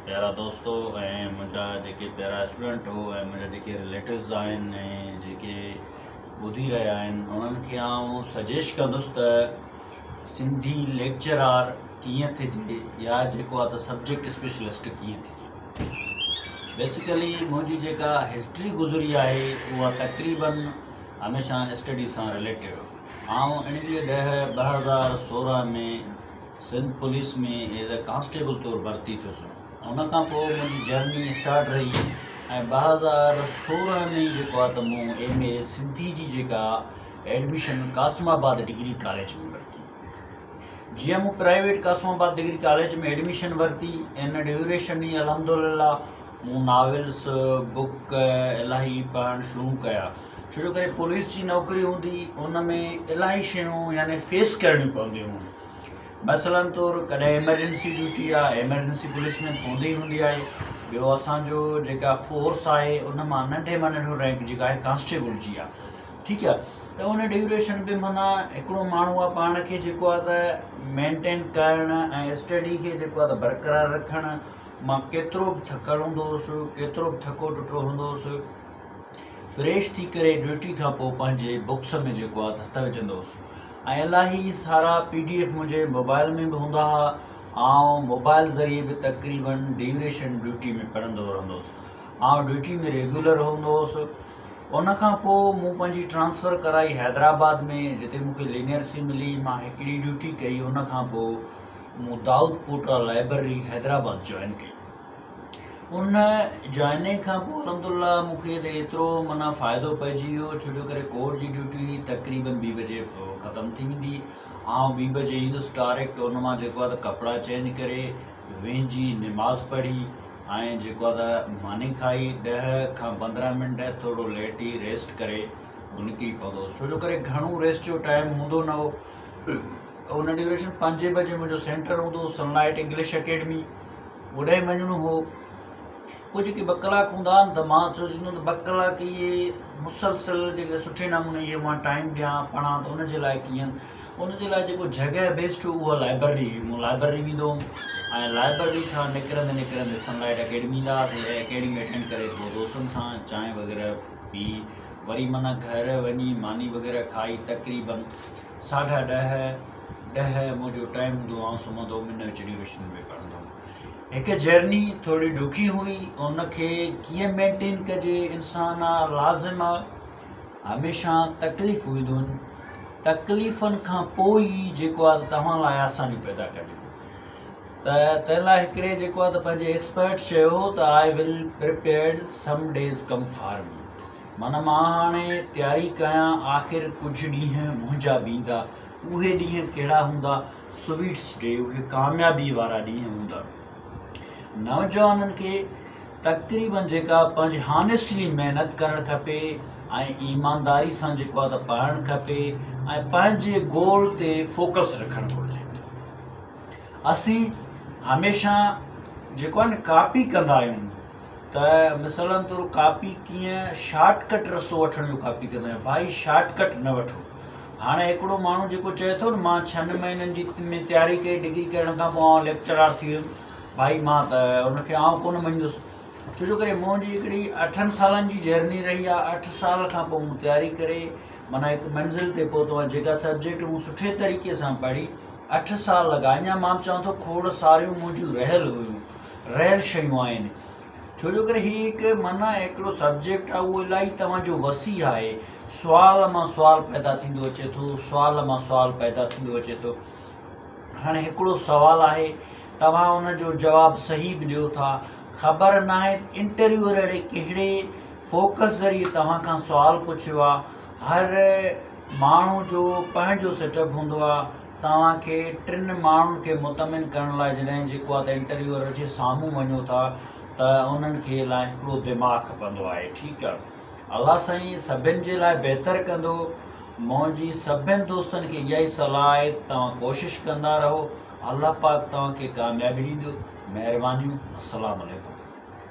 प्यारा दोस्तों ऐं मुंहिंजा जेके प्यारा स्टूडेंट हो ऐं मुंहिंजा जेके रिलेटिव्स आहिनि ऐं जेके ॿुधी रहिया आहिनि उन्हनि खे आउं सजेस्ट कंदुसि त सिंधी लेक्चरार कीअं थिजे या जेको आहे त सब्जेक्ट स्पेशलिस्ट कीअं थिजे। बेसिकली मुंहिंजी जेका हिस्ट्री गुज़री आहे उहा तक़रीबन हमेशह स्टडी सां रिलेटेड। आउं इन 2016 में सिंध पुलिस में एज़ अ कांस्टेबल तौरु भर्ती थियुसि। उन खां पोइ मुंहिंजी जर्नी स्टार्ट रही ऐं 2016 में जेको आहे त मूं MA सिंधी जी जेका एडमिशन कासमाबाद डिग्री कॉलेज में वरिती। जीअं मूं प्राइवेट कासमाबाद डिग्री कॉलेज में एडमिशन वरिती इन ड्यूरेशन ई अलहमदुलिल्लाह मूं नॉवेल्स बुक इलाही पढ़णु शुरू कया। छो जो करे पुलिस जी नौकरी हूंदी उन में इलाही शयूं यानी फेस करणियूं पवंदियूं हुयूं। मसलन तौरु कॾहिं एमरजेंसी ड्यूटी आहे, एमरजेंसी पुलिस में हूंदी आहे। ॿियो असांजो जेका फोर्स आहे उन मां नंढे मां नंढो रैंक जेका आहे कांस्टेबल जी आहे, ठीकु आहे। त उन ड्यूरेशन में माना हिकिड़ो माण्हू आहे पाण खे जेको आहे त मेंटेन करणु ऐं स्टडी खे जेको आहे त बरक़रार रखणु। मां केतिरो बि थकल हूंदो हुउसि, केतिरो बि थको टुटो हूंदो हुउसि, फ्रेश थी करे ड्यूटी खां पोइ पंहिंजे बुक्स में जेको आहे त हथ विझंदो हुउसि। ऐं इलाही सारा PDF मुंहिंजे मोबाइल में बि हूंदा हुआ। ऐं मोबाइल ज़रिए बि तक़रीबन ड्यूरेशन ड्यूटी में पढ़ंदो रहंदो हुउसि। ऐं ड्यूटी में रेगुलर हूंदो हुउसि। उन खां पोइ मूं पंहिंजी ट्रांसफ़र कराई हैदराबाद में, जिते मूंखे लीनियर सी मिली। मां हिकिड़ी ड्यूटी कई, उन खां पोइ मूं दाऊद पोटा लाइब्रेरी हैदराबाद जॉइन कई। उन जॉइनिंग खां पोइ अलहमदुलिल्लाह मूंखे त एतिरो माना फ़ाइदो पइजी वियो। छो जो करे कोर्ट जी ड्यूटी तक़रीबन 2 बजे ख़तमु थी वेंदी। 2 बजे ईंदुसि डायरेक्ट। उन मां जेको आहे त कपिड़ा चेंज करे वेंजी निमाज़ पढ़ी ऐं जेको आहे त मानी खाई 10 खां 15 मिंट थोरो लेटी रेस्ट करे निकिरी पवंदो हुओ। छो जो करे घणो रेस्ट जो टाइम हूंदो न हो। उन ड्यूरेशन 5 बजे मुंहिंजो सेंटर हूंदो हुओ, सनलाइट इंग्लिश अकेडमी। ओॾे वञिणो हो। पोइ जेके 2 कलाक हूंदा आहिनि त मां सोचींदो त 2 कलाक इहे मुसलसल जेके सुठे नमूने इहे मां टाइम ॾियां पढ़ां त उन जे लाइ कीअं। उन जे लाइ जेको जॻह बेस्ट हो उहा लाइब्रेरी हुई। मूं लाइब्रेरी वेंदो हुउमि ऐं लाइब्रेरी खां निकिरंदे सनलाइट अकेडमी ईंदासीं। अकेडमी अटेंड करे पोइ दोस्तनि सां चांहि वग़ैरह पी वरी माना घर वञी मानी वग़ैरह खाई तक़रीबन 10:30 मुंहिंजो टाइम हूंदो। आउं सुम्हंदो हुउमि, इन विच ड्यूरेशन में पढ़ंदो हुउमि। हिकु जर्नी थोरी ॾुखी हुई। उनखे कीअं मेंटेन कजे इंसान आहे, लाज़िम आहे। हमेशह तकलीफ़ूं ईंदियूं आहिनि। तकलीफ़ुनि खां पोइ ई जेको आहे त तव्हां लाइ आसानी पैदा कंदियूं। त तंहिं लाइ हिकिड़े जेको आहे त पंहिंजे एक्सपर्ट चयो त I will prepared some days come for me. माना मां हाणे तयारी कयां, आख़िर कुझु ॾींहं मुंहिंजा बि ईंदा। उहे ॾींहं कहिड़ा हूंदा? स्वीट्स डे, उहे कामयाबी वारा ॾींहं हूंदा। नौजवाननि खे तक़रीबन जेका पंहिंजी हॉनेस्टली महिनत करणु खपे ऐं ईमानदारी सां जेको आहे त पढ़णु खपे ऐं पंहिंजे गोल ते फोकस रखणु घुरिजे। असीं हमेशह जेको आहे न कॉपी कंदा आहियूं त मिसालनि तौरु कॉपी कीअं शॉर्टकट रस्तो वठण जो कॉपी कंदा आहियूं। भाई शॉर्टकट न वठो। हाणे हिकिड़ो माण्हू जेको चए थो न मां 6 महीननि जी में तयारी कई, डिग्री करण खां पोइ आउं लेक्चरार थी वियुमि, भाई मां त उनखे आउं कोन मञींदुसि। छो जो करे मुंहिंजी हिकिड़ी 8 सालनि जी जर्नी रही आहे। 8 साल खां पोइ मूं तयारी करे माना हिकु मंज़िल ते पहुतो आहियां। जेका सब्जेक्ट मूं सुठे तरीक़े सां पढ़ी 8 साल लॻा। अञा मां चवां थो खोड़ सारियूं मुंहिंजियूं रहियल शयूं आहिनि। छो जो करे हीअ हिकु माना हिकिड़ो सब्जेक्ट आहे, उहो इलाही तव्हांजो वसी आहे। सुवाल मां सुवाल पैदा थींदो अचे थो, सुवाल मां सुवाल पैदा थींदो अचे थो। हाणे हिकिड़ो सुवालु आहे, तव्हां उनजो जवाबु सही बि ॾियो था, ख़बर न आहे इंटरव्यूअर अहिड़े कहिड़े फोकस ज़रिए तव्हां खां सुवालु पुछियो आहे। हर माण्हू जो पंहिंजो सेटअप हूंदो आहे। तव्हांखे 3 माण्हुनि खे मुतमिन करण लाइ जॾहिं जेको आहे त इंटरव्यूअर जे साम्हूं वञो था त उन्हनि खे लाइ हिकिड़ो दिमाग़ु खपंदो आहे, ठीकु आहे। अलाह साईं सभिनि जे लाइ बहितर कंदो। मुंहिंजी सभिनि दोस्तनि खे इहा ई सलाह आहे, तव्हां कोशिशि कंदा रहो। अल्लाह पाक तव्हांखे कामयाबी ॾींदो। महिरबानियूं। अस्सलामु अलैकुम।